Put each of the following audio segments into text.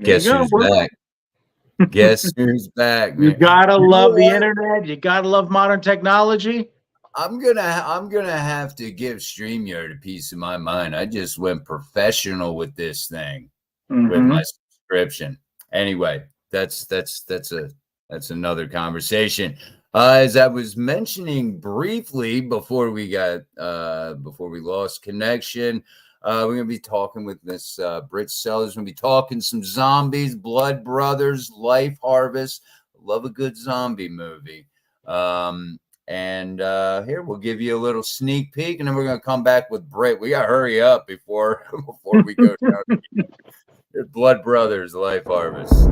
Guess go, who's bro. back? Guess who's back, You man? gotta You know love the what? internet. You gotta love modern technology. I'm gonna have to give StreamYard a piece of my mind. I just went professional with this thing with Mm-hmm. my subscription. Anyway, that's another conversation. As I was mentioning briefly before we lost connection, we're gonna be talking with Miss Brit Sellers. We're gonna be talking some zombies, Blood Brothers, Life Harvest. Love a good zombie movie. And here we'll give you a little sneak peek, and then we're gonna come back with Brit. We gotta hurry up before we go down. Blood Brothers, Life Harvest.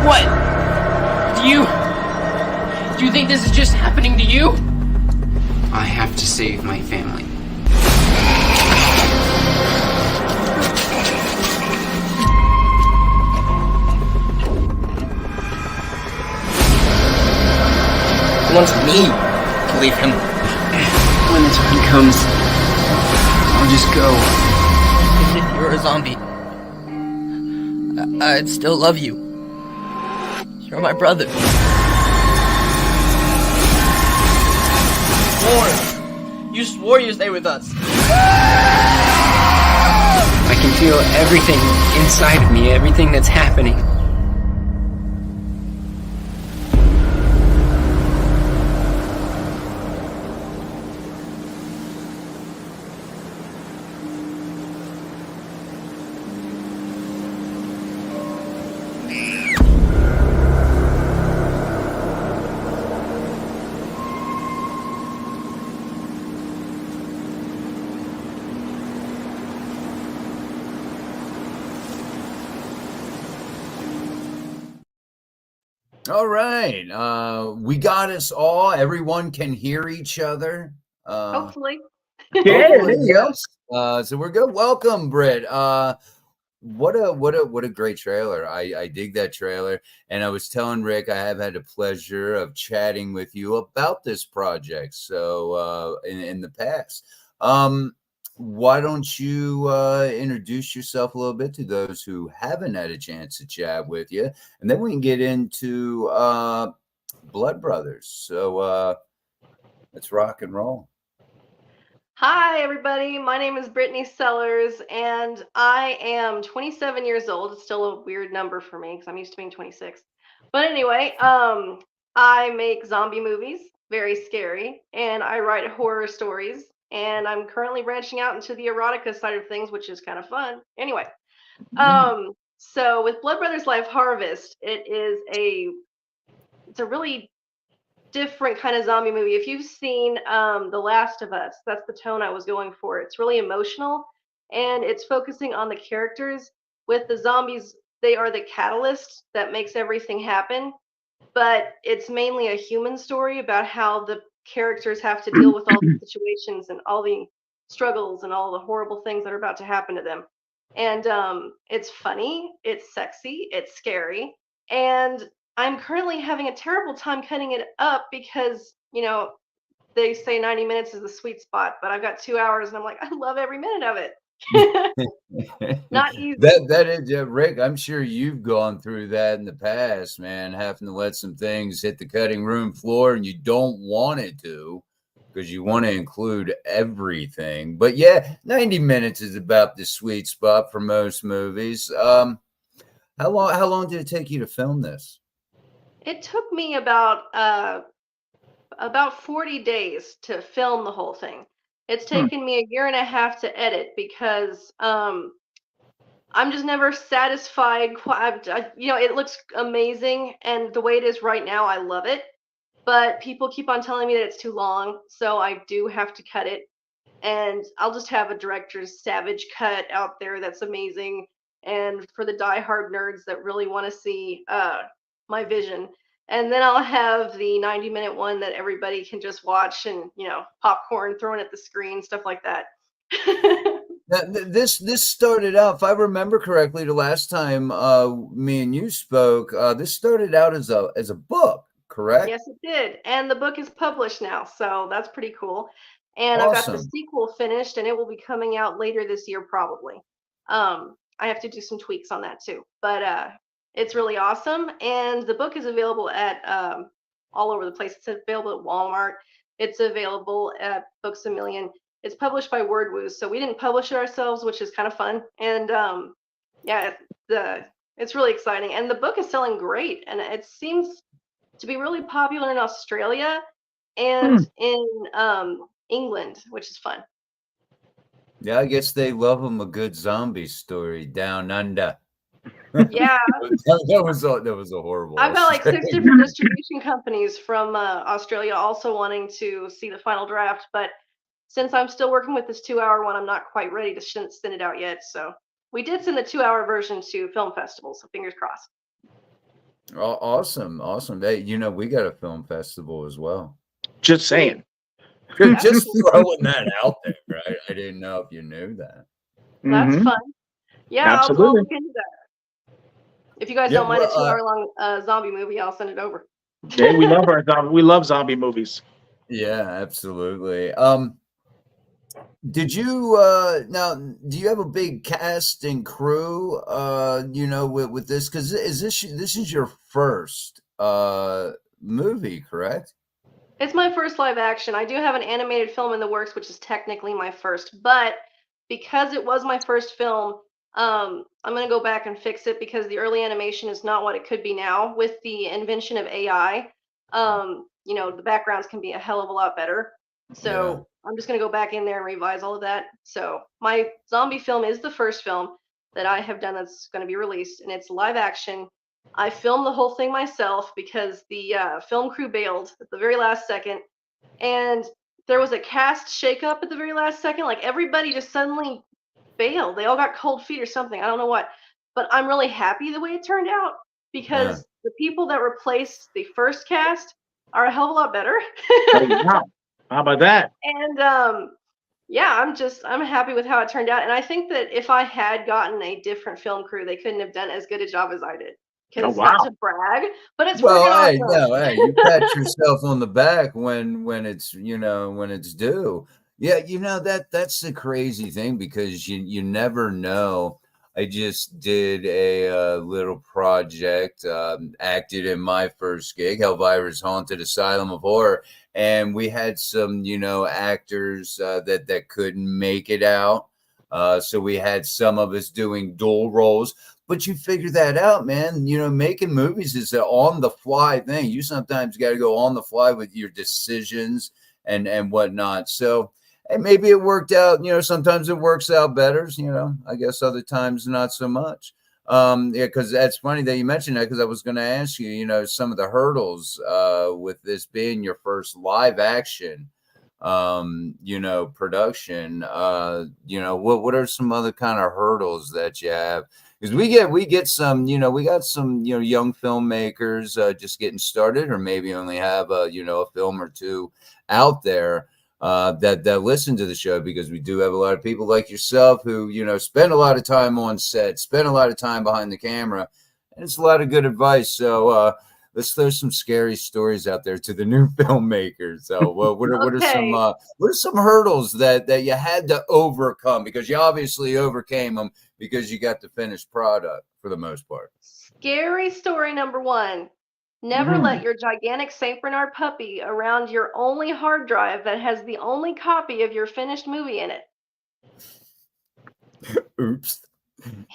What? Do you think this is just happening to you? I have to save my family. He wants me to leave him. When the time comes, I'll just go. Even if you're a zombie, I'd still love you. You're my brother. You swore you'd stay with us. I can feel everything inside of me, everything that's happening. All right. We got us all. Everyone can hear each other. Hopefully. Yeah, there Hopefully, you go. yes. So we're good. Welcome, Britt. What a great trailer. I dig that trailer. And I was telling Rick I have had the pleasure of chatting with you about this project. So in the past. Why don't you introduce yourself a little bit to those who haven't had a chance to chat with you, and then we can get into Blood Brothers. So let's rock and roll. Hi, everybody. My name is Brittany Sellers, and I am 27 years old. It's still a weird number for me because I'm used to being 26. But anyway, I make zombie movies, very scary, and I write horror stories. And I'm currently branching out into the erotica side of things, which is kind of fun. Anyway, so with Blood Brothers Life Harvest, it's a really different kind of zombie movie. If you've seen The Last of Us, that's the tone I was going for. It's really emotional, and it's focusing on the characters. With the zombies, they are the catalyst that makes everything happen, but it's mainly a human story about how the characters have to deal with all the situations and all the struggles and all the horrible things that are about to happen to them. And it's funny, it's sexy, it's scary, and I'm currently having a terrible time cutting it up because, they say 90 minutes is the sweet spot, but I've got 2 hours and I'm like, I love every minute of it. Not easy. That is, Rick. I'm sure you've gone through that in the past, man. Having to let some things hit the cutting room floor, and you don't want it to, because you want to include everything. But yeah, 90 minutes is about the sweet spot for most movies. How long did it take you to film this? It took me about 40 days to film the whole thing. It's taken me a year and a half to edit because I'm just never satisfied. It looks amazing, and the way it is right now, I love it. but people keep on telling me that it's too long, so I do have to cut it. And I'll just have a director's savage cut out there that's amazing. And for the diehard nerds that really want to see my vision. And then I'll have the 90-minute one that everybody can just watch and, popcorn thrown at the screen, stuff like that. This started out, if I remember correctly, the last time me and you spoke, this started out as a book, correct? Yes, it did. And the book is published now, so that's pretty cool. And I've got the Awesome. sequel finished, and it will be coming out later this year, probably. I have to do some tweaks on that too, but it's really awesome. And the book is available at all over the place. It's available at Walmart. It's available at Books A Million. It's published by WordWoo, so we didn't publish it ourselves, which is kind of fun. And yeah, it's really exciting. And the book is selling great, and it seems to be really popular in Australia and in England, which is fun. Yeah, I guess they love them a good zombie story down under. Yeah. that was a horrible. I've got like 6 different distribution companies from Australia also wanting to see the final draft, but since I'm still working with this 2-hour one, I'm not quite ready to send it out yet. So we did send the 2-hour version to film festivals, so fingers crossed. Awesome. Hey, we got a film festival as well. Just saying. Just throwing that out there, right? I didn't know if you knew that. That's fun. Yeah, Absolutely. I'll look into that. If you guys don't mind a 2-hour-long zombie movie, I'll send it over. Yeah, we love zombie movies. Yeah, absolutely. Did you now? Do you have a big cast and crew? With this, because this is your first movie, correct? It's my first live action. I do have an animated film in the works, which is technically my first, but because it was my first film, I'm going to go back and fix it because the early animation is not what it could be now. With the invention of AI, the backgrounds can be a hell of a lot better. So I'm just going to go back in there and revise all of that. So my zombie film is the first film that I have done that's going to be released, and it's live action. I filmed the whole thing myself because the film crew bailed at the very last second, and there was a cast shakeup at the very last second. Like everybody just suddenly bailed. They all got cold feet or something. I don't know what, but I'm really happy the way it turned out because the people that replaced the first cast are a hell of a lot better. Wow. How about that? And I'm happy with how it turned out. And I think that if I had gotten a different film crew, they couldn't have done as good a job as I did. Because not to brag, but it's hey, awesome. you pat yourself on the back when it's when it's due. Yeah, that's the crazy thing because you never know. I just did a little project, acted in my first gig, Hellvirus Haunted Asylum of Horror, and we had some actors that couldn't make it out. So we had some of us doing dual roles. But you figure that out, man. Making movies is an on-the-fly thing. You sometimes got to go on the fly with your decisions and whatnot. So maybe it worked out. Sometimes it works out better. I guess other times not so much. Because that's funny that you mentioned that because I was going to ask you, some of the hurdles with this being your first live action production. What are some other kind of hurdles that you have? Because we get some, we got some, young filmmakers just getting started, or maybe only have a film or two out there that listen to the show, because we do have a lot of people like yourself who, spend a lot of time on set, spend a lot of time behind the camera, and it's a lot of good advice. So let's throw some scary stories out there to the new filmmakers. So what are some hurdles that you had to overcome, because you obviously overcame them because you got the finished product for the most part? Scary story number 1. Never let your gigantic St. Bernard puppy around your only hard drive that has the only copy of your finished movie in it. Oops.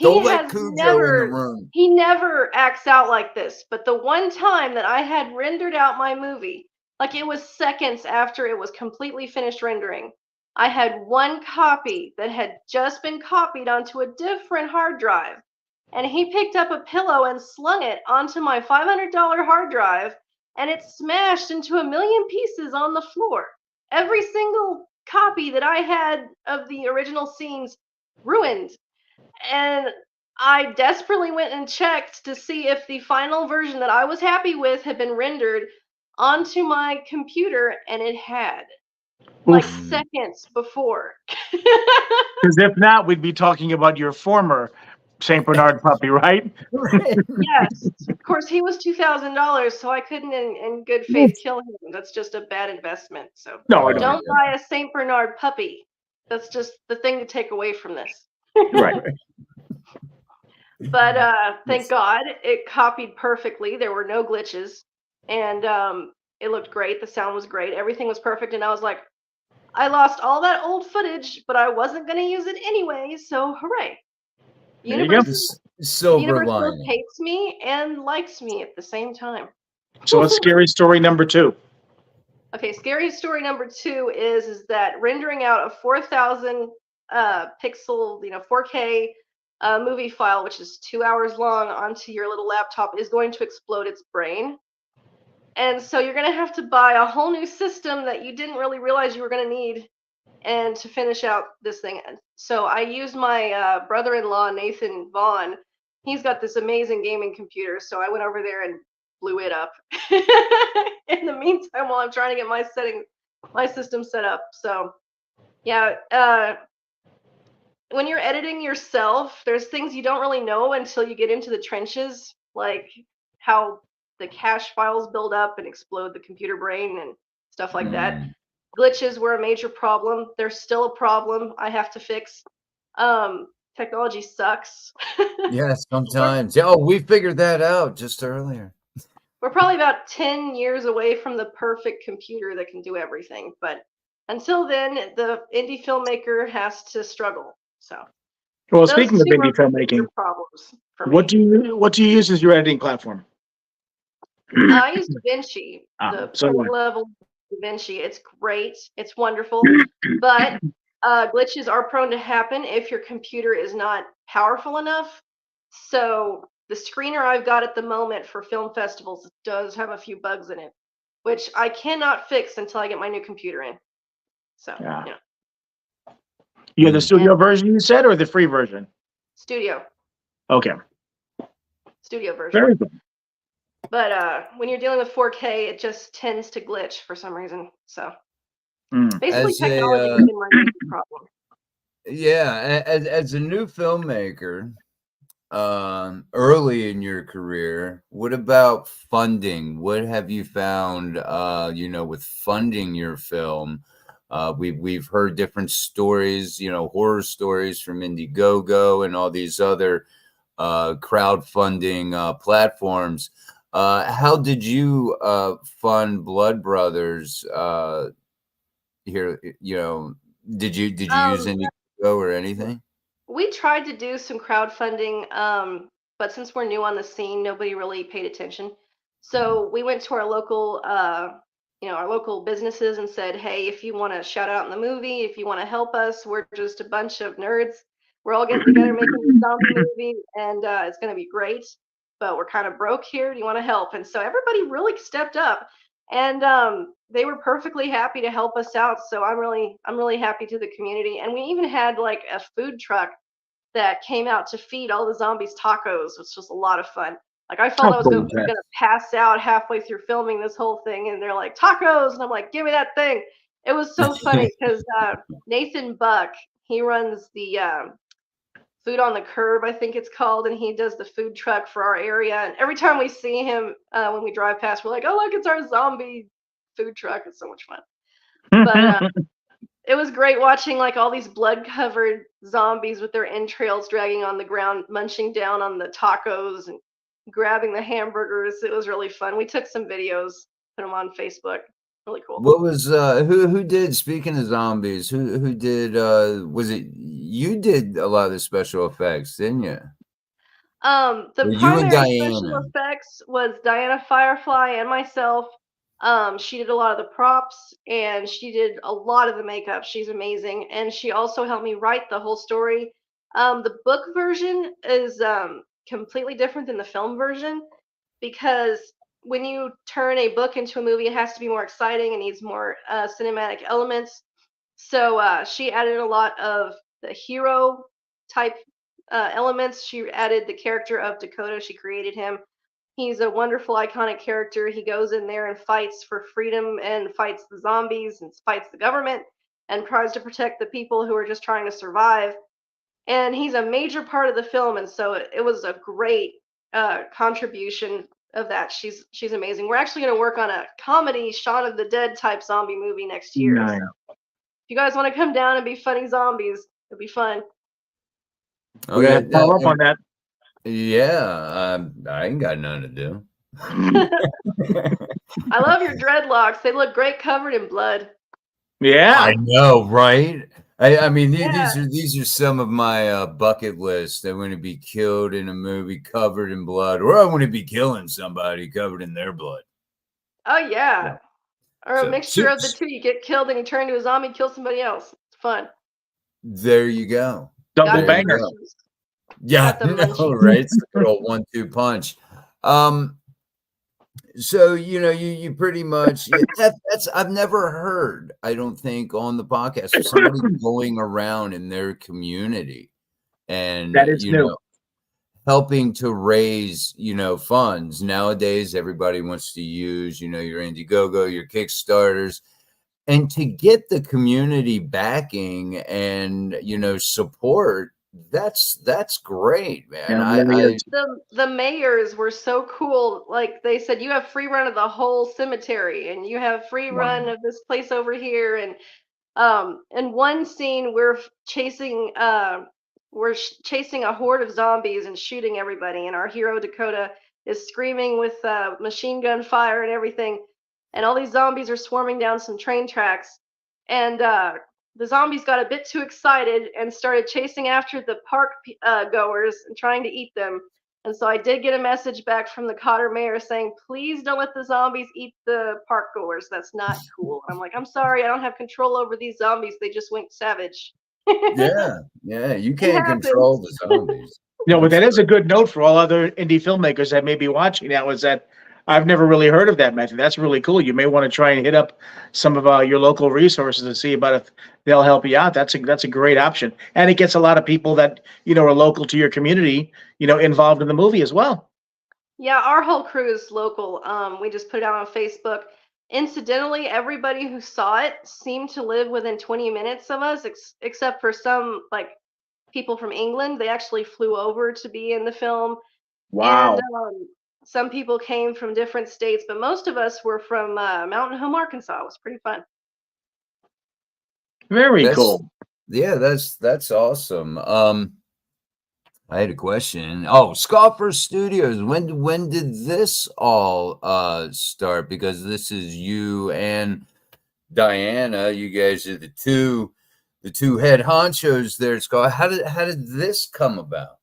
Don't let Cujo in the room. He never acts out like this, but the one time that I had rendered out my movie, like it was seconds after it was completely finished rendering, I had one copy that had just been copied onto a different hard drive. And he picked up a pillow and slung it onto my $500 hard drive and it smashed into a million pieces on the floor. Every single copy that I had of the original scenes ruined. And I desperately went and checked to see if the final version that I was happy with had been rendered onto my computer, and it had. Like Oof. seconds before. Because if not, we'd be talking about your former Saint Bernard puppy, right? Yes. Of course, he was $2,000, so I couldn't in good faith kill him. That's just a bad investment. So No, I Oh, don't don't. buy a Saint Bernard puppy. That's just the thing to take away from this. Right. But thank God it copied perfectly. There were no glitches, and it looked great. The sound was great. Everything was perfect, and I was like, I lost all that old footage, but I wasn't going to use it anyway. So hooray! There you go. The Silver universe both lining. hates me and likes me at the same time. So what's scary story number 2? Okay, scary story number 2 is that rendering out a 4,000 pixel, 4K movie file, which is 2 hours long, onto your little laptop is going to explode its brain. And so you're going to have to buy a whole new system that you didn't really realize you were going to need, and to finish out this thing. So I used my brother-in-law, Nathan Vaughn. He's got this amazing gaming computer, so I went over there and blew it up in the meantime while I'm trying to get my system set up. So yeah, when you're editing yourself, there's things you don't really know until you get into the trenches, like how the cache files build up and explode the computer brain and stuff like that. Mm. Glitches were a major problem. They're still a problem I have to fix. Technology sucks. Yeah, sometimes. Yeah, oh, we figured that out just earlier. We're probably about 10 years away from the perfect computer that can do everything. But until then, the indie filmmaker has to struggle. So Well, those speaking of two indie are the major filmmaking, problems for me. what do you use as your editing platform? I use DaVinci, the So pro what? level DaVinci. It's great. It's wonderful. But glitches are prone to happen if your computer is not powerful enough. So the screener I've got at the moment for film festivals does have a few bugs in it, which I cannot fix until I get my new computer in. So, Yeah. you know, You have the studio version you said, or the free version? studio Okay. version. Very good. But when you're dealing with 4K, it just tends to glitch for some reason. So basically, As a technology has been my major problem. yeah, as a new filmmaker, early in your career, what about funding? What have you found, with funding your film? We've heard different stories, horror stories from Indiegogo and all these other crowdfunding platforms. How did you fund Blood Brothers here? Did you use Indiegogo or anything? We tried to do some crowdfunding, but since we're new on the scene, nobody really paid attention. So we went to our local businesses and said, "Hey, if you want to shout out in the movie, if you want to help us, we're just a bunch of nerds. We're all getting together making a zombie movie, and it's going to be great. But we're kind of broke here. Do you want to help?" And so everybody really stepped up, and they were perfectly happy to help us out. So I'm really happy to the community. And we even had like a food truck that came out to feed all the zombies tacos, which was a lot of fun. Like I felt I was gonna pass out halfway through filming this whole thing, and they're like, tacos, and I'm like, give me that thing. It was so funny because Nathan Buck, he runs the Food on the Curb, I think it's called, and he does the food truck for our area. And every time we see him when we drive past, we're like, oh look, it's our zombie food truck. It's so much fun. But it was great watching like all these blood-covered zombies with their entrails dragging on the ground, munching down on the tacos and grabbing the hamburgers. It was really fun. We took some videos, put them on Facebook. Really cool. What was who did, speaking of zombies, who did was it you did a lot of the special effects, didn't you? The primary special effects was Diana Firefly and myself. She did a lot of the props and she did a lot of the makeup. She's amazing. And she also helped me write the whole story. The book version is completely different than the film version because when you turn a book into a movie, it has to be more exciting and needs more cinematic elements. So she added a lot of the hero type elements. She added the character of Dakota. She created him. He's a wonderful, iconic character. He goes in there and fights for freedom and fights the zombies and fights the government and tries to protect the people who are just trying to survive. And he's a major part of the film, and so it was a great contribution of that. She's amazing. We're actually going to work on a comedy Shaun of the Dead type zombie movie next year. Nice. So if you guys want to come down and be funny zombies, it'd be fun. We're gonna have to follow up on that. Yeah, I ain't got nothing to do. I love your dreadlocks. They look great covered in blood. Yeah. I know, right? I mean, Yeah. these are some of my bucket lists. I want to be killed in a movie covered in blood, or I want to be killing somebody covered in their blood. Oh yeah. Or So, a mixture of the two. You get killed and you turn into a zombie, kill somebody else. It's fun. There you go. Double Got the banger. munchies. Yeah, Got the no, munchies. right? It's a good old 1-2 punch. So you pretty much that's I've never heard, I don't think, on the podcast of somebody going around in their community and That is new. helping to raise funds. Nowadays everybody wants to use your Indiegogo, your Kickstarters, and to get the community backing and support. That's great, man. Yeah, really The mayors were so cool. Like they said, you have free run of the whole cemetery, and you have free run of this place over here. And in one scene, chasing chasing a horde of zombies and shooting everybody, and our hero Dakota is screaming with machine gun fire and everything, and all these zombies are swarming down some train tracks, and the zombies got a bit too excited and started chasing after the park goers and trying to eat them. And so I did get a message back from the Cotter mayor saying, please don't let the zombies eat the park goers. That's not cool. I'm like, I'm sorry, I don't have control over these zombies. They just went savage. Yeah, you can't control the zombies. But that is a good note for all other indie filmmakers that may be watching now, is that I've never really heard of that method. That's really cool. You may want to try and hit up some of your local resources and see about if they'll help you out. That's a great option. And it gets a lot of people that, are local to your community, involved in the movie as well. Yeah, our whole crew is local. We just put it out on Facebook. Incidentally, everybody who saw it seemed to live within 20 minutes of us, except for some like people from England. They actually flew over to be in the film. Wow. And some people came from different states, but most of us were from Mountain Home, Arkansas. It was pretty fun. Very cool. Yeah, that's awesome. I had a question. Oh, Scoffer Studios. When did this all start? Because this is you and Diana. You guys are the two head honchos there. Scott, how did this come about?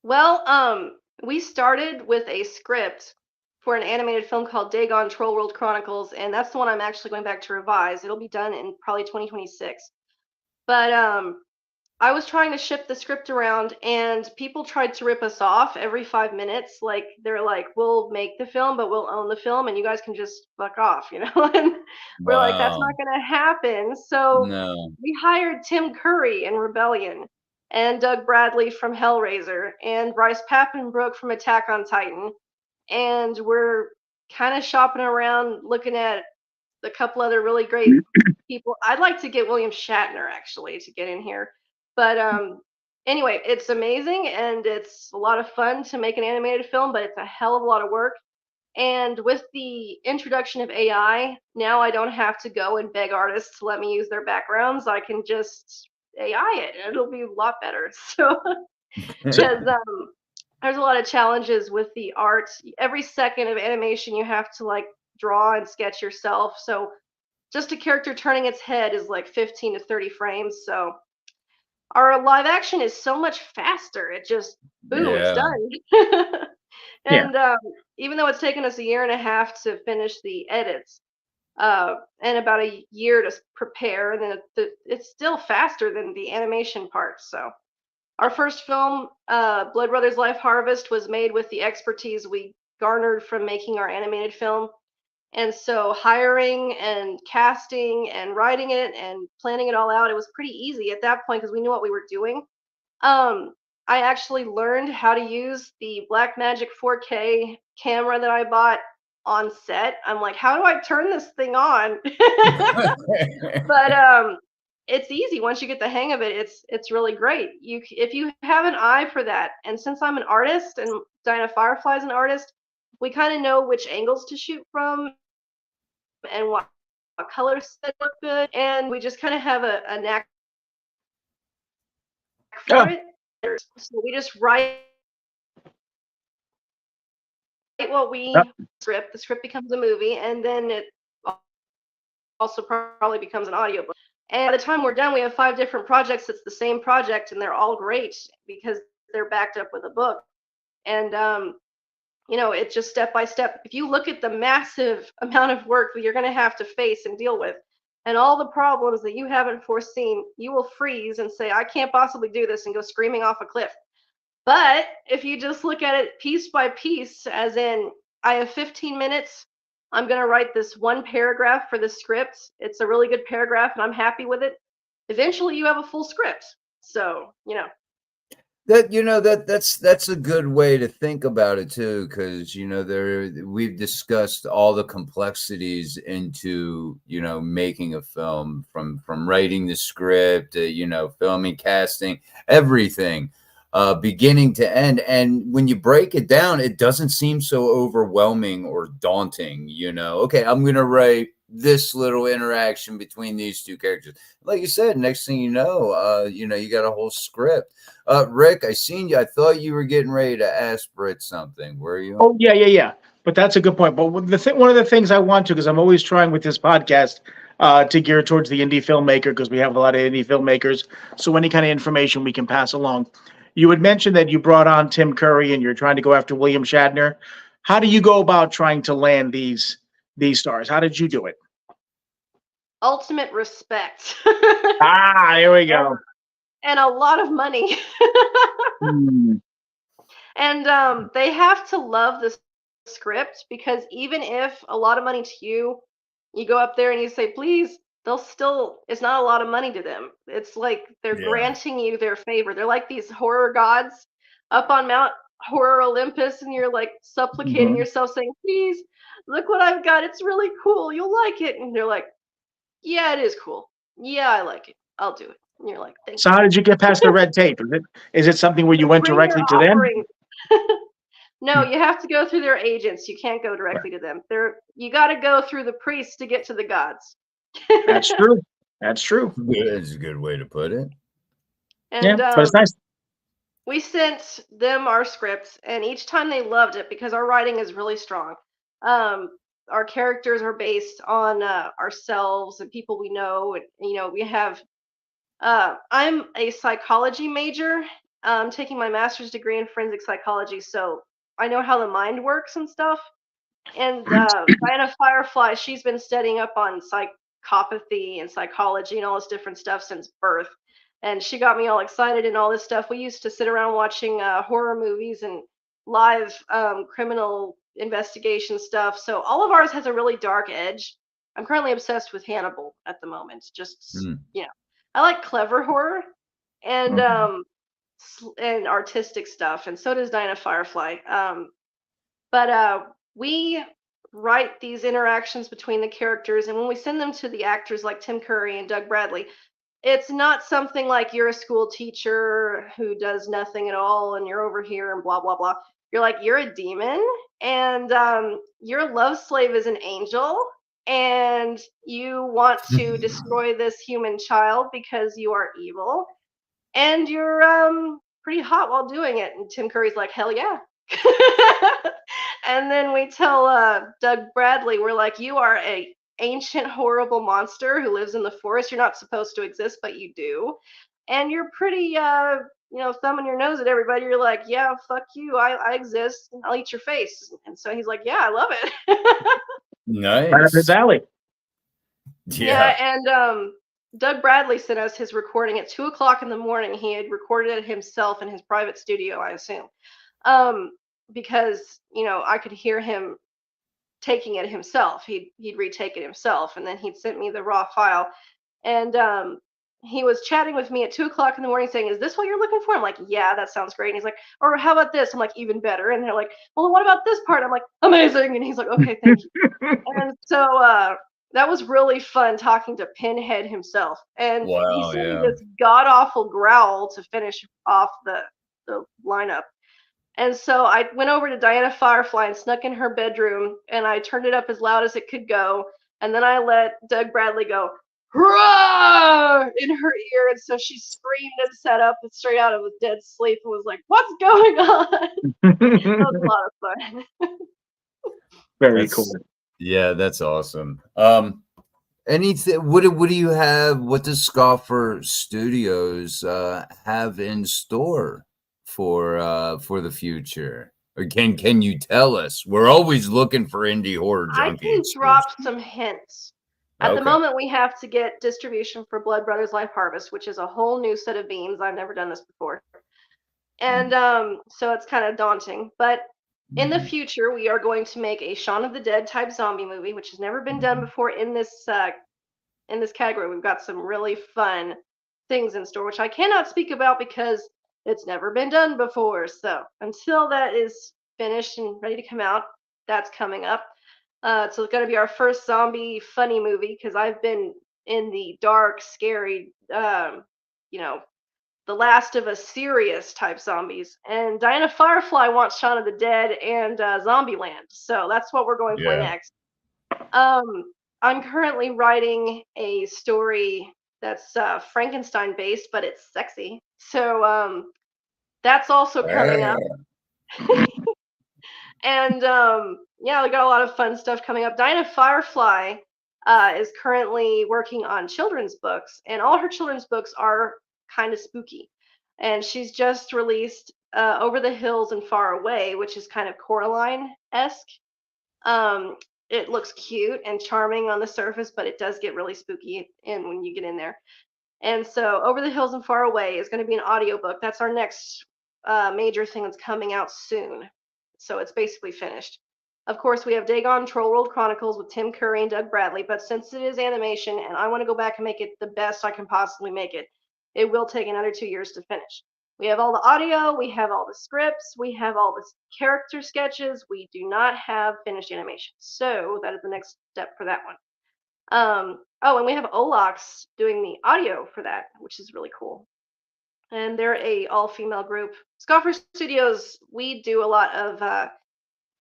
Well, we started with a script for an animated film called Dagon Troll World Chronicles, and that's the one I'm actually going back to revise. It'll be done in probably 2026. But I was trying to ship the script around, and people tried to rip us off every 5 minutes. Like they're like, "We'll make the film, but we'll own the film, and you guys can just fuck off," And we're like, "That's not going to happen." So No. we hired Tim Curry in Rebellion, and Doug Bradley from Hellraiser, and Bryce Papenbrook from Attack on Titan, and we're kind of shopping around, looking at a couple other really great people. I'd like to get William Shatner actually to get in here. But anyway, it's amazing and it's a lot of fun to make an animated film, but it's a hell of a lot of work. And with the introduction of AI, now I don't have to go and beg artists to let me use their backgrounds. I can just AI it and it'll be a lot better. So because there's a lot of challenges with the art. Every second of animation you have to like draw and sketch yourself. So just a character turning its head is like 15 to 30 frames. So our live action is so much faster. It just boom, it's done. And even though it's taken us a year and a half to finish the edits, and about a year to prepare, and then it's still faster than the animation part. So our first film, Blood Brothers Life Harvest, was made with the expertise we garnered from making our animated film. And so hiring and casting and writing it and planning it all out, it was pretty easy at that point because we knew what we were doing. Um, I actually learned how to use the Blackmagic 4K camera that I bought on set. I'm like, how do I turn this thing on? But it's easy once you get the hang of it. It's really great. If you have an eye for that, and since I'm an artist and Dinah Firefly's an artist, we kind of know which angles to shoot from and what colors that look good, and we just kind of have a knack for it. So we just write what we script. The script becomes a movie, and then it also probably becomes an audiobook. And by the time we're done, we have 5 different projects. It's the same project, and they're all great because they're backed up with a book. And it's just step by step. If you look at the massive amount of work that you're going to have to face and deal with, and all the problems that you haven't foreseen, you will freeze and say, I can't possibly do this, and go screaming off a cliff. But if you just look at it piece by piece, as in, I have 15 minutes, I'm going to write this one paragraph for the script. It's a really good paragraph, and I'm happy with it. Eventually, you have a full script. So, that's a good way to think about it too, because we've discussed all the complexities into making a film, from writing the script, filming, casting, everything, beginning to end. And when you break it down, it doesn't seem so overwhelming or daunting. Okay, I'm gonna write this little interaction between these 2 characters. Like you said, next thing you know, you got a whole script. Rick, I seen you. I thought you were getting ready to ask Brit something. Were you? Oh, yeah. But that's a good point. But one of the things I want to, because I'm always trying with this podcast to gear towards the indie filmmaker, because we have a lot of indie filmmakers. So any kind of information we can pass along. You had mentioned that you brought on Tim Curry and you're trying to go after William Shatner. How do you go about trying to land these stars? How did you do it? Ultimate respect. Here we go. And a lot of money. And they have to love the script, because even if a lot of money to you go up there and you say, please, it's not a lot of money to them. It's like they're granting you their favor. They're like these horror gods up on Mount Horror Olympus, and you're like supplicating yourself, saying, please, look what I've got. It's really cool. You'll like it. And they're like, yeah, it is cool. Yeah, I like it. I'll do it. And you're like, thank you. So how did you get past the red tape? Is it something where you went directly to them? No, you have to go through their agents. You can't go directly to them. You got to go through the priests to get to the gods. That's true. That's true. That's a good way to put it. And but it's nice. We sent them our scripts, and each time they loved it, because our writing is really strong. Our characters are based on ourselves and people we know. And, we have. I'm a psychology major. Taking my master's degree in forensic psychology, so I know how the mind works and stuff. And Diana Firefly, she's been studying up on psychopathy and psychology and all this different stuff since birth. And she got me all excited and all this stuff. We used to sit around watching horror movies and live criminal investigation stuff. So all of ours has a really dark edge. I'm currently obsessed with Hannibal at the moment. I like clever horror and artistic stuff, and so does Dinah Firefly. But we write these interactions between the characters, and when we send them to the actors like Tim Curry and Doug Bradley, it's not something like you're a school teacher who does nothing at all and you're over here and blah blah blah. You're like, you're a demon, and your love slave is an angel, and you want to destroy this human child because you are evil, and you're pretty hot while doing it. And Tim Curry's like, hell yeah. And then we tell Doug Bradley, we're like, you are a ancient horrible monster who lives in the forest. You're not supposed to exist, but you do, and you're pretty thumbing your nose at everybody. You're like, yeah, fuck you, I exist, I'll eat your face. And so he's like, yeah, I love it. Nice. Right up his alley. Yeah. And Doug Bradley sent us his recording at 2:00 in the morning. He had recorded it himself in his private studio, I assume. because I could hear him taking it himself. He'd retake it himself, and then he'd send me the raw file. And he was chatting with me at 2 o'clock in the morning saying, "Is this what you're looking for?" I'm like, "Yeah, that sounds great." And he's like, "Or how about this?" I'm like, "Even better." And they're like, "Well, what about this part?" I'm like, "Amazing." And he's like, "Okay, thank you." And so that was really fun talking to Pinhead himself. And he Wow, sent me yeah. this god awful growl to finish off the lineup. And so I went over to Diana Firefly and snuck in her bedroom, and I turned it up as loud as it could go. And then I let Doug Bradley go, "Roar!" in her ear. And so she screamed and sat up and straight out of a dead sleep and was like, "What's going on?" That was a lot of fun. Very cool. Yeah, that's awesome. Anything? What do you have? What does Scoffer Studios have in store for the future? Or can you tell us? We're always looking for indie horror I junkie can drop exclusives. some hints. At the Okay. moment, we have to get distribution for Blood Brothers Life Harvest, which is a whole new set of beans. I've never done this before. And so it's kind of daunting. But in the future, we are going to make a Shaun of the Dead type zombie movie, which has never been done before in this category. We've got some really fun things in store, which I cannot speak about because it's never been done before. So until that is finished and ready to come out, that's coming up. So it's going to be our first zombie funny movie because I've been in the dark, scary, you know, the Last of Us serious type zombies. And Diana Firefly wants Shaun of the Dead and Zombieland. So that's what we're going for Yeah. next. I'm currently writing a story that's Frankenstein based, but it's sexy. So that's also coming up. And yeah, we got a lot of fun stuff coming up. Diana Firefly is currently working on children's books, and all her children's books are kind of spooky. And she's just released Over the Hills and Far Away, which is kind of Coraline esque. Um, it looks cute and charming on the surface, but it does get really spooky in when you get in there. And so, Over the Hills and Far Away is going to be an audiobook. That's our next major thing that's coming out soon. So, it's basically finished. Of course, we have Dagon Troll World Chronicles with Tim Curry and Doug Bradley, but since it is animation and I want to go back and make it the best I can possibly make it, it will take another 2 years to finish. We have all the audio, we have all the scripts, we have all the character sketches. We do not have finished animation. So, that is the next step for that one. Oh, and we have Olax doing the audio for that, which is really cool. And they're a all-female group. Scoffer Studios, we do a lot of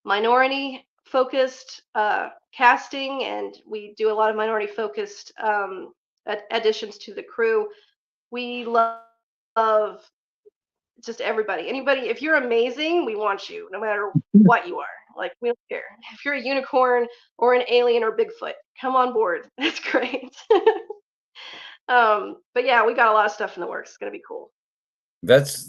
minority-focused casting, and we do a lot of minority-focused additions to the crew. We love just everybody. Anybody, if you're amazing, we want you, no matter what you are. Like, we don't care. If you're a unicorn or an alien or Bigfoot, come on board. That's great. But yeah, we got a lot of stuff in the works. It's gonna be cool. That's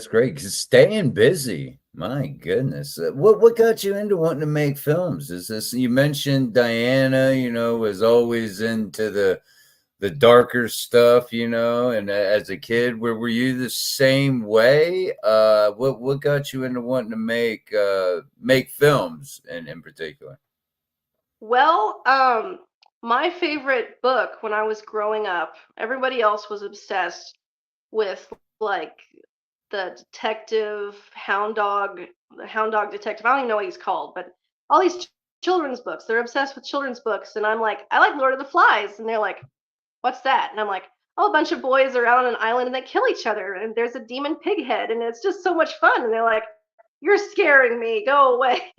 great. 'Cause staying busy. My goodness. What got you into wanting to make films? Is this, you mentioned Diana, was always into the darker stuff, and as a kid, were you the same way? What got you into wanting to make films in particular? Well, my favorite book when I was growing up, everybody else was obsessed with like the hound dog detective. I don't even know what he's called, but all these children's books. They're obsessed with children's books, and I'm like, I like Lord of the Flies, and they're like, what's that? And I'm like, oh, a bunch of boys are out on an island and they kill each other, and there's a demon pig head, and it's just so much fun. And they're like, you're scaring me, go away.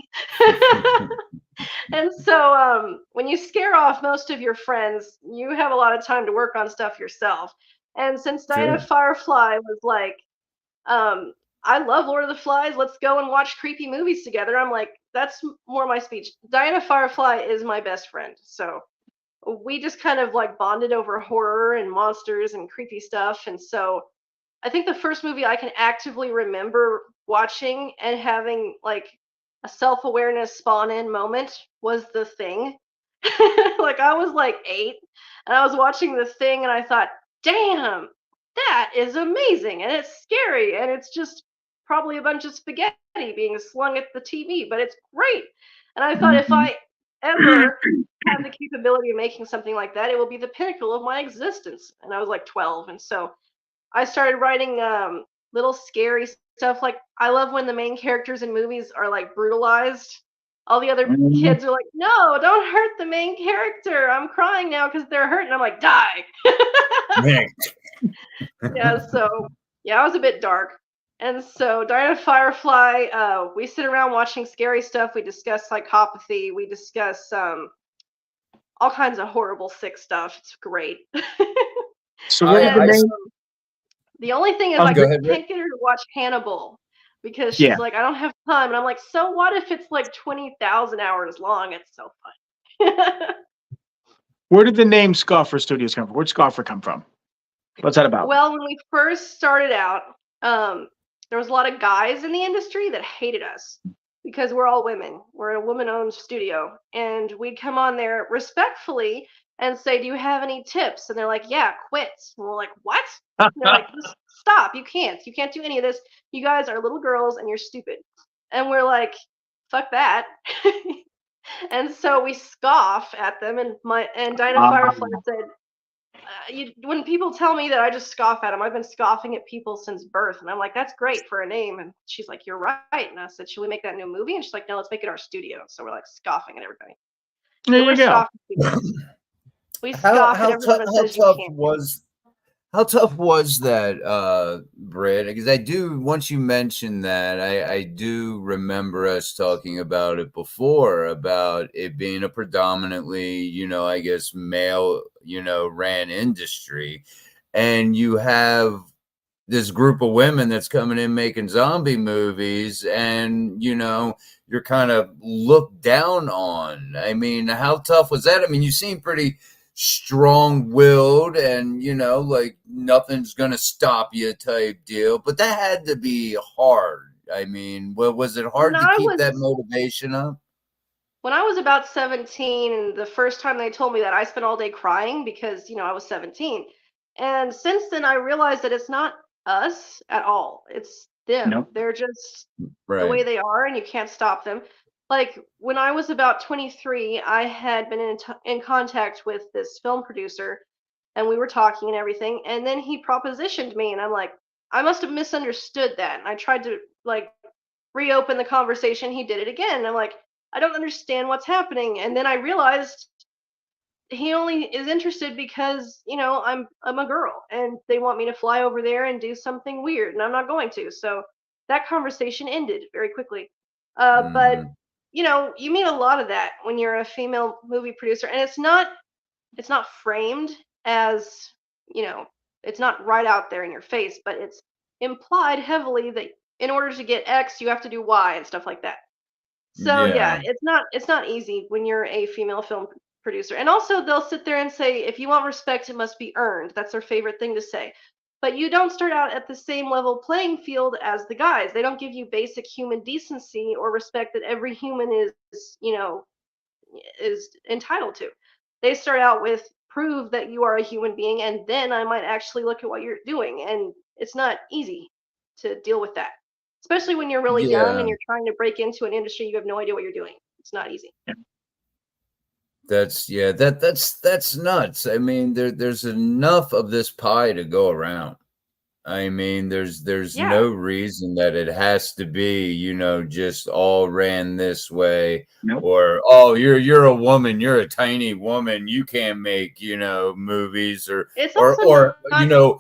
And so when you scare off most of your friends, you have a lot of time to work on stuff yourself. And since Diana Sure. Firefly was like, I love Lord of the Flies, let's go and watch creepy movies together, I'm like, that's more my speech. Diana Firefly is my best friend. So we just kind of like bonded over horror and monsters and creepy stuff. And so I think the first movie I can actively remember watching and having like a self-awareness spawn in moment was The Thing. Like I was like 8 and I was watching The Thing and I thought, damn, that is amazing and it's scary and it's just probably a bunch of spaghetti being slung at the TV, but it's great. And I thought if I ever have the capability of making something like that, it will be the pinnacle of my existence. And I was like 12, and so I started writing little scary stuff. Like I love when the main characters in movies are like brutalized. All the other kids are like, "No, don't hurt the main character. I'm crying now because they're hurt." And I'm like, "Die." Yeah. So yeah, I was a bit dark. And so Diana Firefly, we sit around watching scary stuff. We discuss psychopathy. We discuss all kinds of horrible, sick stuff. It's great. So what did the I- name? The only thing is, Oh, I go ahead, can't get her to watch Hannibal because she's Yeah. like, I don't have time. And I'm like, so what if it's like 20,000 hours long? It's so fun. Where did the name Scoffer Studios come from? Where'd Scoffer come from? What's that about? Well, when we first started out, there was a lot of guys in the industry that hated us because we're all women. We're a woman-owned studio, and we'd come on there respectfully and say, "Do you have any tips?" And they're like, "Yeah, quit." And we're like, "What?" And they're like, "Just stop. You can't do any of this. You guys are little girls and you're stupid." And we're like, "Fuck that." And so we scoff at them, and Dinah Firefly said, when people tell me that, I just scoff at them. I've been scoffing at people since birth, and I'm like, "That's great for a name." And she's like, "You're right." And I said, "Should we make that new movie?" And she's like, "No, let's make it our studio." So we're like scoffing at everybody. There So we're you go. scoffing people. We scoff at everyone that says you can't. How tough was that, Britt? Because I do, once you mentioned that, I do remember us talking about it before, about it being a predominantly, I guess, male, ran industry. And you have this group of women that's coming in making zombie movies, and, you're kind of looked down on. I mean, how tough was that? I mean, you seem pretty strong-willed and like nothing's gonna stop you type deal, but that had to be hard. I mean, was it hard to keep that motivation up? When I was about 17, and the first time they told me that, I spent all day crying because I was 17. And since then I realized that it's not us at all, it's them. Nope. They're just the Right. way they are, and you can't stop them. Like when I was about 23, I had been in contact with this film producer, and we were talking and everything. And then he propositioned me, and I'm like, I must have misunderstood that. And I tried to like reopen the conversation. He did it again. And I'm like, I don't understand what's happening. And then I realized he only is interested because I'm a girl, and they want me to fly over there and do something weird, and I'm not going to. So that conversation ended very quickly. But you meet a lot of that when you're a female movie producer, and it's not framed as it's not right out there in your face, but it's implied heavily that in order to get X you have to do Y and stuff like that. So yeah, it's not easy when you're a female film producer. And also they'll sit there and say, if you want respect, it must be earned. That's their favorite thing to say. But you don't start out at the same level playing field as the guys. They don't give you basic human decency or respect that every human is entitled to. They start out with prove that you are a human being, and then I might actually look at what you're doing. And it's not easy to deal with that, especially when you're really young and you're trying to break into an industry. You have no idea what you're doing. It's not easy. That's nuts. I mean, there's enough of this pie to go around. I mean, there's no reason that it has to be, just all ran this way. Nope. Or, oh, you're a woman, you're a tiny woman, you can't make, movies, or It's also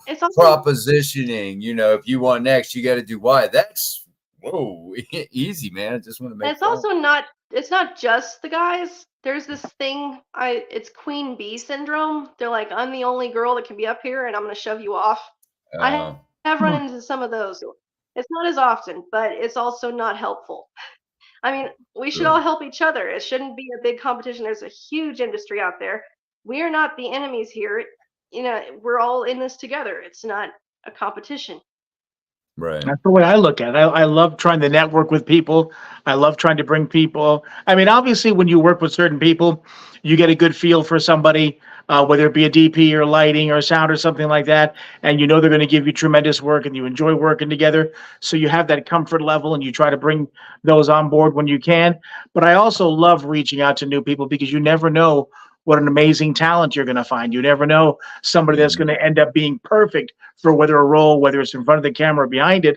it's also, propositioning, if you want X, you got to do Y. That's whoa, easy, man. I just want to make it's also not it's not just the guys. There's this thing, it's queen bee syndrome. They're like, I'm the only girl that can be up here and I'm going to shove you off. I have run into some of those. It's not as often, but it's also not helpful. I mean, we should all help each other. It shouldn't be a big competition. There's a huge industry out there. We are not the enemies here. We're all in this together. It's not a competition. Right. That's the way I look at it. I love trying to network with people. I love trying to bring people. I mean, obviously, when you work with certain people, you get a good feel for somebody, whether it be a DP or lighting or sound or something like that. And you know they're going to give you tremendous work and you enjoy working together. So you have that comfort level and you try to bring those on board when you can. But I also love reaching out to new people because you never know what an amazing talent you're going to find. You never know somebody that's going Mhm. to end up being perfect for whether a role, whether it's in front of the camera or behind it,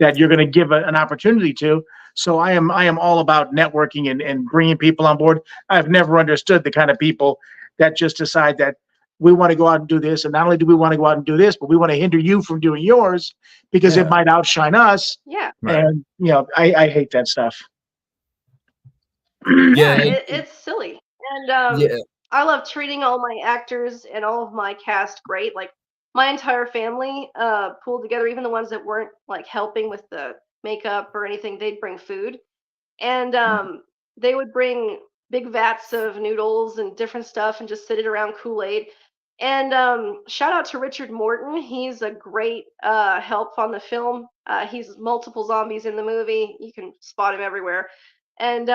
that you're going to give an opportunity to. So I am all about networking and bringing people on board. I've never understood the kind of people that just decide that we want to go out and do this, and not only do we want to go out and do this, but we want to hinder you from doing yours because it Yeah. might outshine us. Yeah. Right. And I hate that stuff. Yeah. Yeah, it's silly. And Yeah. I love treating all my actors and all of my cast great. Like my entire family pulled together, even the ones that weren't like helping with the makeup or anything, they'd bring food. And they would bring big vats of noodles and different stuff and just sit it around Kool-Aid. And shout out to Richard Morton. He's a great help on the film. He's multiple zombies in the movie. You can spot him everywhere. And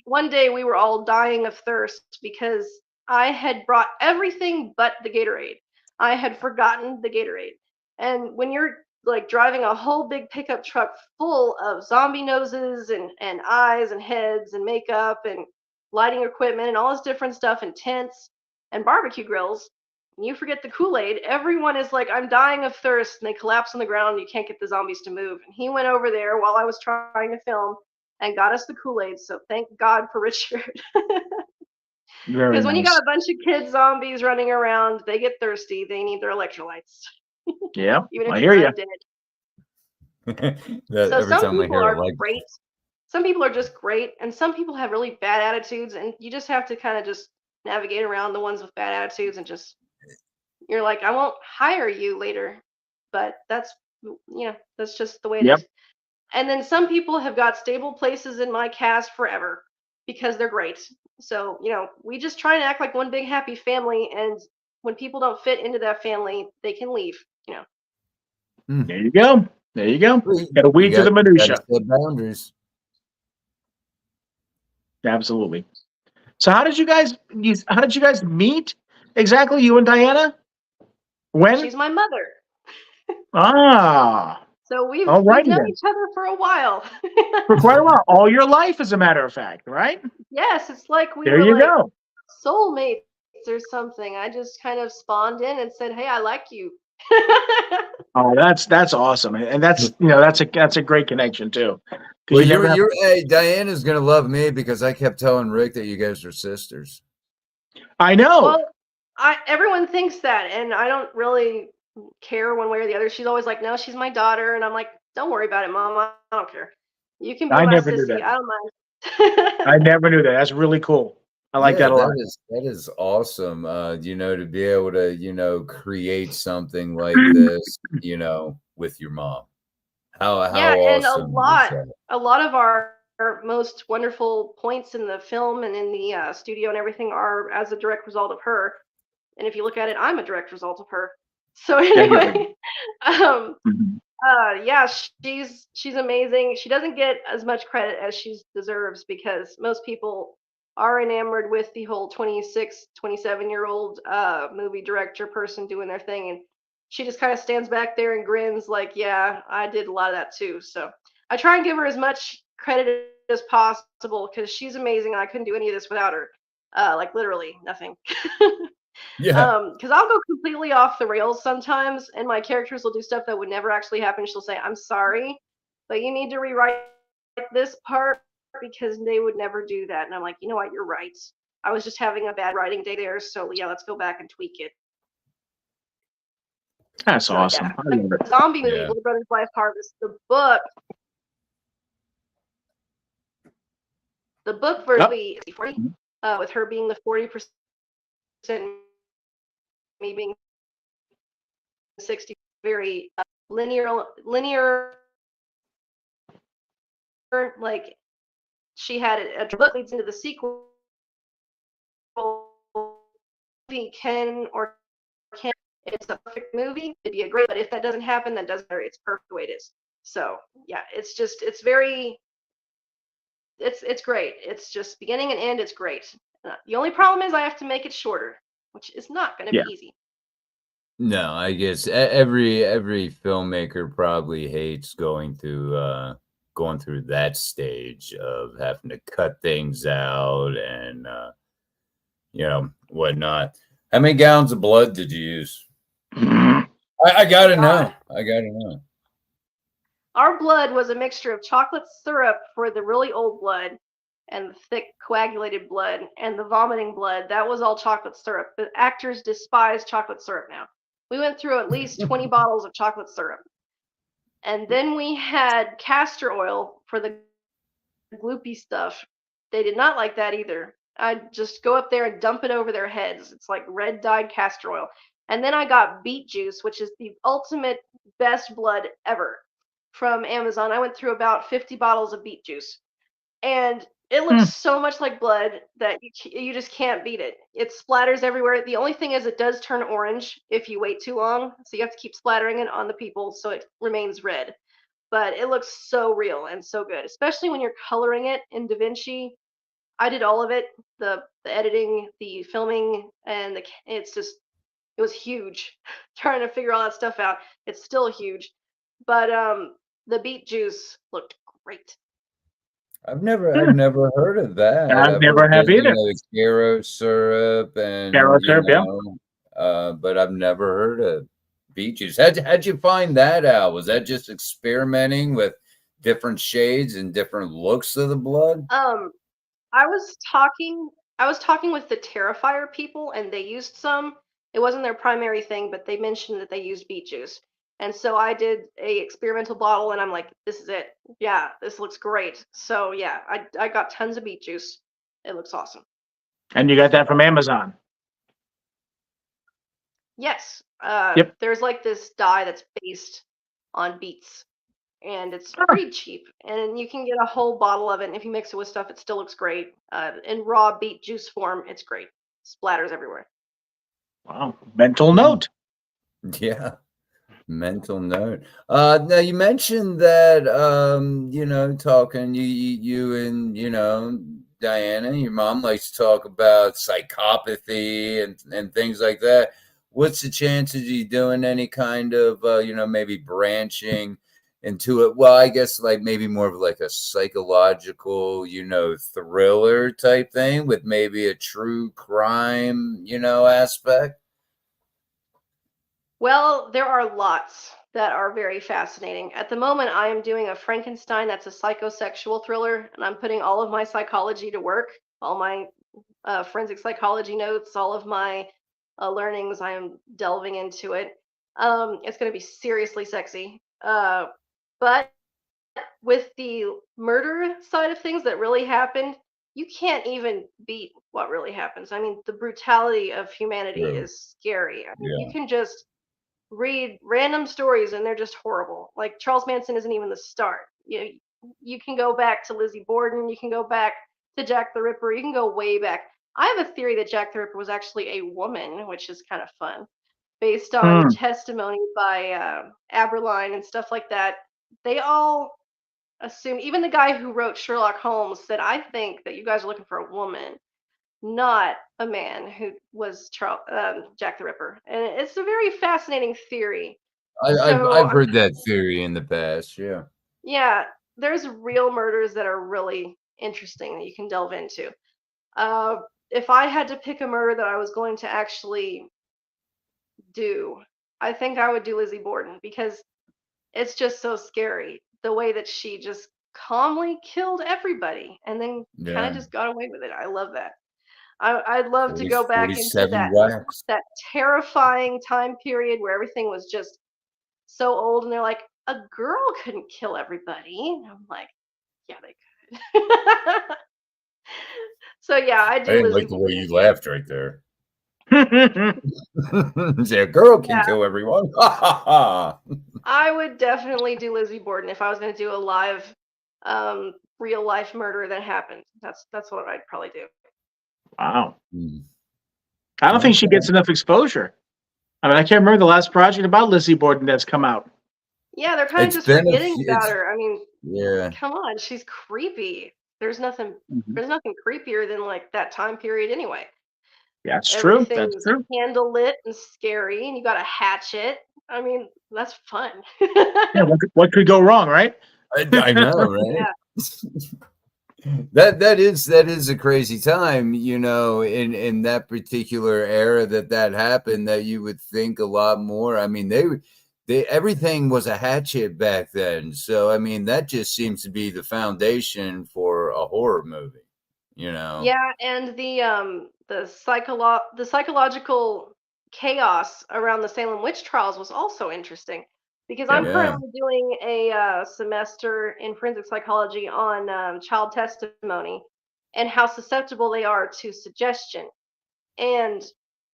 one day we were all dying of thirst because I had brought everything but the Gatorade. I had forgotten the Gatorade. And when you're like driving a whole big pickup truck full of zombie noses and eyes and heads and makeup and lighting equipment and all this different stuff and tents and barbecue grills, and you forget the Kool-Aid, everyone is like, I'm dying of thirst, and they collapse on the ground and you can't get the zombies to move. And he went over there while I was trying to film and got us the Kool-Aid. So thank God for Richard. Very Because when you nice. got a bunch of kid zombies running around, they get thirsty. They need their electrolytes, Yeah, even I if hear you're you. undead. That So every some time I people hear it, are like, great. Some people are just great, and some people have really bad attitudes, and you just have to kind of just navigate around the ones with bad attitudes and just you're like, I won't hire you later, but that's just the way it Yep. is. And then some people have got stable places in my cast forever because they're great. So, we just try and act like one big happy family. And when people don't fit into that family, they can leave. There you go. There you go. well, Got to you weed to the got to minutia. set boundaries. Absolutely. So how did you guys meet exactly, you and Diana? When? She's my mother. Ah, So we've all we've righty known then. each other for a while. For quite a while. All your life, as a matter of fact, right? Yes, it's like we There were you like go. soulmates or something. I just kind of spawned in and said, "Hey, I like you." Oh, that's awesome. And that's a great connection too. Because Well, you never have hey, Diana's gonna love me because I kept telling Rick that you guys are sisters. I know. Well, everyone thinks that, and I don't really care one way or the other. She's always like, "No, she's my daughter," and I'm like, "Don't worry about it, Mom. I don't care. You can be I my never knew sissy. that. I don't mind." I never knew that. That's really cool. I like Yeah, that a lot. that is awesome. To be able to, create something like this, with your mom. How Yeah, and a awesome is lot, that? a lot of our most wonderful points in the film and in the studio and everything are as a direct result of her. And if you look at it, I'm a direct result of her. So There you go. anyway, um, Mhm. yeah, she's amazing. She doesn't get as much credit as she deserves because most people are enamored with the whole 26, 27-year-old movie director person doing their thing, and she just kind of stands back there and grins like, yeah, I did a lot of that too. So I try and give her as much credit as possible because she's amazing. And I couldn't do any of this without her. Like literally nothing. Yeah. Because I'll go completely off the rails sometimes, and my characters will do stuff that would never actually happen. She'll say, "I'm sorry, but you need to rewrite this part because they would never do that." And I'm like, you know what? You're right. I was just having a bad writing day there, so yeah, let's go back and tweak it. That's So yeah, awesome. I like love the it. zombie movie, Yeah. Blood Brothers Life Harvest, the book version Yep. of the 40, with her being the 40%, me being 60, very linear, like she had a book leads into the sequel. Movie can or can't It's a perfect movie. It'd be a great, but if that doesn't happen, that doesn't matter. It's perfect the way it is. So yeah, it's great. It's just beginning and end. It's great. The only problem is I have to make it shorter, which is not going to Yeah. be easy. No, I guess every filmmaker probably hates going through that stage of having to cut things out and whatnot. How many gallons of blood did you use? I gotta know. I gotta know. Our blood was a mixture of chocolate syrup for the really old blood and the thick coagulated blood and the vomiting blood. That was all chocolate syrup. The actors despise chocolate syrup now. We went through at least 20 bottles of chocolate syrup. And then we had castor oil for the gloopy stuff. They did not like that either. I'd just go up there and dump it over their heads. It's like red dyed castor oil. And then I got beet juice, which is the ultimate best blood ever from Amazon. I went through about 50 bottles of beet juice. And it looks so much like blood that you just can't beat it. It splatters everywhere. The only thing is it does turn orange if you wait too long. So you have to keep splattering it on the people so it remains red. But it looks so real and so good, especially when you're coloring it in DaVinci. I did all of it, the editing, the filming, and it was huge trying to figure all that stuff out. It's still huge. But the beet juice looked great. I've never heard of that. I've never have either. The Caro syrup and Caro syrup, yeah. But I've never heard of beet juice. How'd you find that out? Was that just experimenting with different shades and different looks of the blood? I was talking with the Terrifier people, and they used some. It wasn't their primary thing, but they mentioned that they used beet juice. And so I did a experimental bottle, and I'm like, this is it. Yeah, this looks great. So yeah, I got tons of beet juice. It looks awesome. And you got that from Amazon? Yes. Yep. There's like this dye that's based on beets, and it's pretty cheap. And you can get a whole bottle of it, and if you mix it with stuff, it still looks great. In raw beet juice form, it's great. Splatters everywhere. Wow. Mental note. Yeah. Mental note. Now you mentioned that talking you and Diana, your mom likes to talk about psychopathy and things like that. What's the chances of you doing any kind of maybe branching into it? Well, I guess like maybe more of like a psychological, thriller type thing with maybe a true crime, aspect. Well, there are lots that are very fascinating. At the moment, I am doing a Frankenstein that's a psychosexual thriller, and I'm putting all of my psychology to work, all my forensic psychology notes, all of my learnings. I am delving into it. It's going to be seriously sexy. But with the murder side of things that really happened, you can't even beat what really happens. I mean, the brutality of humanity is scary. I mean, you can just read random stories and they're just horrible. Like Charles Manson isn't even the start. You can go back to Lizzie Borden, you can go back to Jack the Ripper, you can go way back. I have a theory that Jack the Ripper was actually a woman, which is kind of fun, based on testimony by Aberline and stuff like that. They all assume, even the guy who wrote Sherlock Holmes said, I think that you guys are looking for a woman, not a man who was Jack the Ripper. And it's a very fascinating theory. I've heard that theory in the past. Yeah. Yeah, there's real murders that are really interesting that you can delve into. If I had to pick a murder that I was going to actually do, I think I would do Lizzie Borden, because it's just so scary the way that she just calmly killed everybody and then kind of just got away with it. I love that. I'd love to go back into that terrifying time period where everything was just so old, and they're like, a girl couldn't kill everybody. And I'm like, yeah, they could. So yeah, I do. I didn't like the way you laughed right there. Say a girl can kill everyone. I would definitely do Lizzie Borden if I was going to do a live, real life murder that happened. That's what I'd probably do. Wow. I don't think she gets enough exposure. I mean, I can't remember the last project about Lizzie Borden that's come out. Yeah, they're kind of It's just been a forgetting few. about her. I mean, Yeah. come on, she's creepy. There's nothing Mhm. there's nothing creepier than like that time period anyway. That's true. That's Everything's true. candlelit and scary, and you got a hatchet. I mean, that's fun. Yeah. What could go wrong, right? I know, right? That is a crazy time, in that particular era that happened, that you would think a lot more. I mean, they everything was a hatchet back then. So I mean, that just seems to be the foundation for a horror movie. Yeah, and the psychological chaos around the Salem witch trials was also interesting because I'm Yep. Yeah. currently doing a semester in forensic psychology on child testimony and how susceptible they are to suggestion. And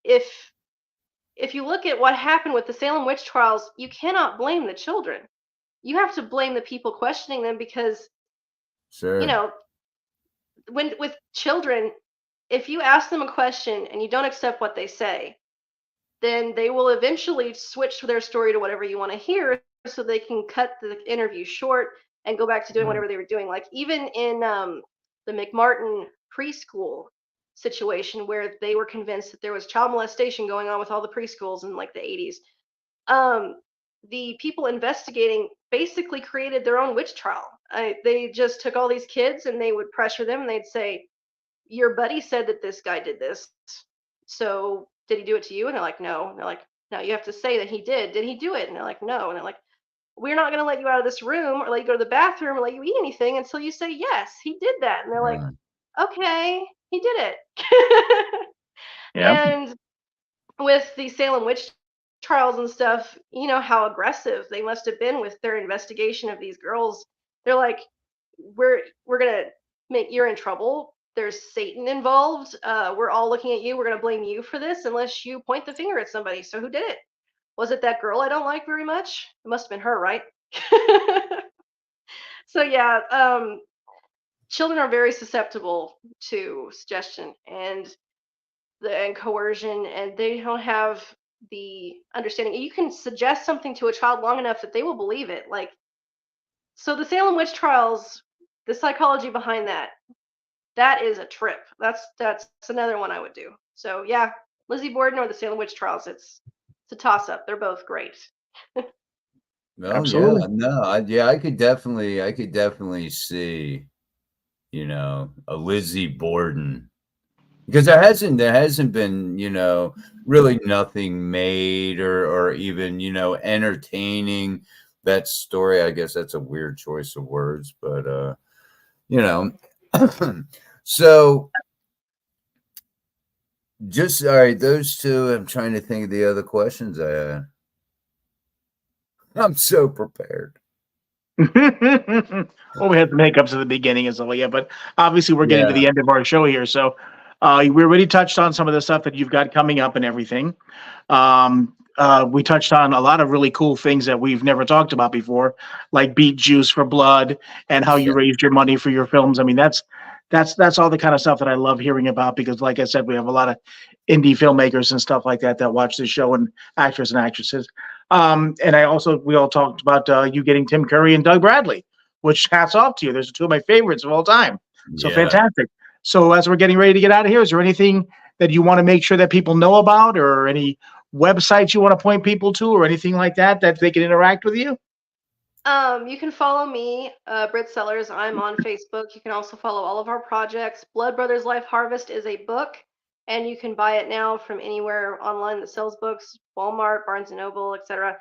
if if you look at what happened with the Salem witch trials, you cannot blame the children. You have to blame the people questioning them because, you Sure. know, when with children, if you ask them a question and you don't accept what they say, then they will eventually switch their story to whatever you want to hear so they can cut the interview short and go back to doing Right. whatever they were doing. Like even in the McMartin preschool situation where they were convinced that there was child molestation going on with all the preschools in like the 80s. um, the people investigating basically created their own witch trial. They just took all these kids and they would pressure them and they'd say, your buddy said that this guy did this. So did he do it to you? And they're like, no. And they're like, no, you have to say that he did. Did he do it? And they're like, no. And they're like, we're not going to let you out of this room or let you go to the bathroom or let you eat anything until you say, yes, he did that. And they're like, Right. okay, he did it. Yeah. And with the Salem witch trials and stuff, you know how aggressive they must have been with their investigation of these girls. They're like, we're gonna make you're in trouble. There's Satan involved. We're all looking at you. We're gonna blame you for this unless you point the finger at somebody. So who did it? Was it that girl I don't like very much? It must have been her, right? So yeah, children are very susceptible to suggestion and coercion, and they don't have the understanding. You can suggest something to a child long enough that they will believe it. Like, so the Salem witch trials, the psychology behind that is a trip. That's another one I would do. So yeah, Lizzie Borden or the Salem witch trials, it's a toss up. They're both great. Oh yeah, Absolutely. no, I could definitely see, a Lizzie Borden. Because there hasn't been, really nothing made or even, entertaining that story. I guess that's a weird choice of words, but you know. So just all right, those two. I'm trying to think of the other questions I had. I'm so prepared. Well, we had some hiccups at the beginning and stuff like that, but obviously we're getting to Yeah. the end of our show here. So we already touched on some of the stuff that you've got coming up and everything. We touched on a lot of really cool things that we've never talked about before, like Beet Juice for Blood and how you Yeah. raised your money for your films. I mean, that's all the kind of stuff that I love hearing about because, like I said, we have a lot of indie filmmakers and stuff like that that watch this show and actors and actresses. And we all talked about you getting Tim Curry and Doug Bradley, which hats off to you. Those are two of my favorites of all time. So Yeah. fantastic. So as we're getting ready to get out of here, is there anything that you want to make sure that people know about, or any websites you want to point people to, or anything like that that they can interact with you? You can follow me, Brit Sellers. I'm on Facebook. You can also follow all of our projects. Blood Brothers Life Harvest is a book, and you can buy it now from anywhere online that sells books, Walmart, Barnes and Noble, etc.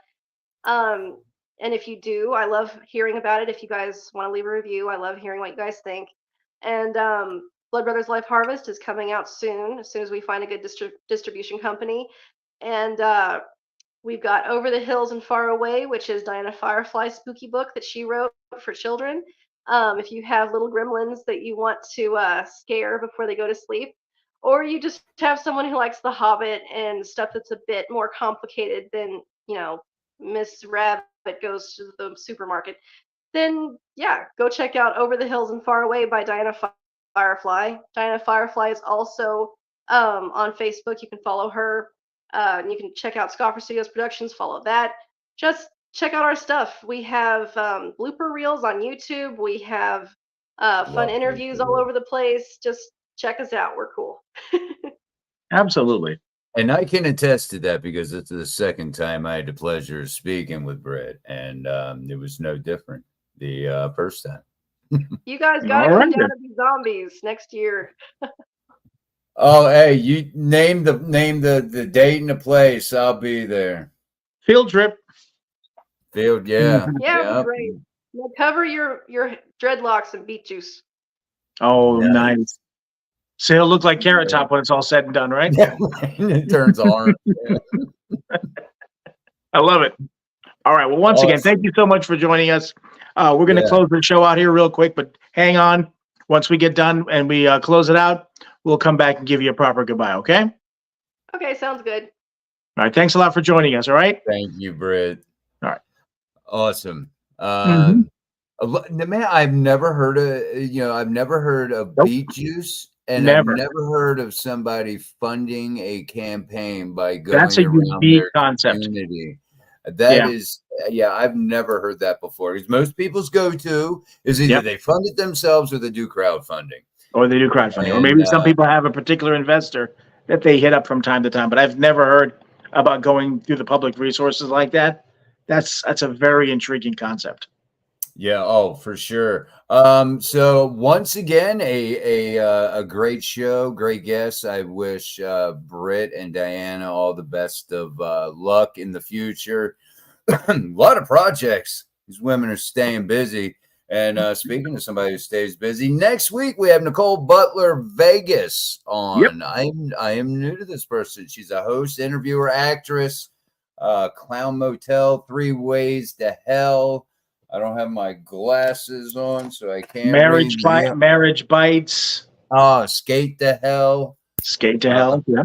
Um, and if you do, I love hearing about it. If you guys want to leave a review, I love hearing what you guys think. And Blood Brothers Life Harvest is coming out soon, as soon as we find a good distribution company. And we've got Over the Hills and Far Away, which is Diana Firefly's spooky book that she wrote for children. If you have little gremlins that you want to scare before they go to sleep, or you just have someone who likes The Hobbit and stuff that's a bit more complicated than, Miss Rabbit goes to the supermarket, then yeah, go check out Over the Hills and Far Away by Diana Firefly. Diana Firefly is also on Facebook. You can follow her. You can check out Scoffer Studios Productions, follow that. Just check out our stuff. We have blooper reels on YouTube. We have fun Love interviews blooper all over the place. Just check us out. We're cool. Absolutely. And I can attest to that because it's the second time I had the pleasure of speaking with Brit, and it was no different the first time. You guys got to All come right, down then. to be zombies next year. Oh, hey, you name the date and the place. I'll be there. Field trip. Field, yeah. Yeah, it'd be Yep. great. Now cover your dreadlocks in beet juice. Oh, Nice. nice. So it'll look like Carrot Top when it's all said and done, right? Yeah, it turns orange. Yeah. I love it. All right. Well, once again, thank Awesome. you so much for joining us. We're going to Yeah. close the show out here real quick, but hang on. Once we get done and we close it out, we'll come back and give you a proper goodbye, okay? All Okay, sounds good. right. Thanks a lot for joining us, all right? Thank you, Brit. All right. Awesome. Mhm. Man, I've never heard of Nope. beet juice, and Never. I've never heard of somebody funding a campaign by going That's a around unique their concept. community. That Yeah. is, I've never heard that before. Because most people's go-to is either Yep. they fund it themselves or they do crowdfunding. Or they do crowdfunding. Or And, maybe some people have a particular investor that they hit up from time to time, but I've never heard about going through the public resources like that. That's a very intriguing concept. Yeah, oh, for sure. So once again, a great show, great guest. I wish Britt and Diana all the best of luck in the future. A lot of projects. These women are staying busy. And speaking of somebody who stays busy, next week we have Nicole Butler Vegas on. Yep. I am new to this person. She's a host, interviewer, actress. Clown Motel, 3 Ways to Hell. I don't have my glasses on, so I can't Marriage read. Marriage Bites. Oh, Skate to Hell. Skate to Hell. Yeah.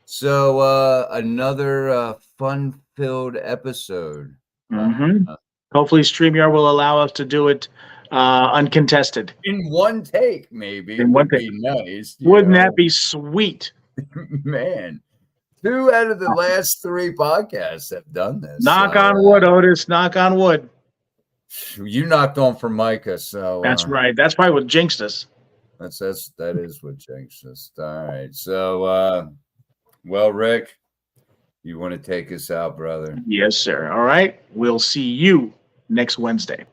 So another fun-filled episode. Mm-hmm. Hopefully StreamYard will allow us to do it uncontested. In one take, maybe. In one would take. be nice. Wouldn't that be sweet? Man, 2 out of the last 3 podcasts have done this. Knock on wood, Otis. Knock on wood. You knocked on for Micah, so That's right. That's probably what jinxed us. that is what jinxed us. All right. So well, Rick, you want to take us out, brother? Yes, sir. All right. We'll see you next Wednesday.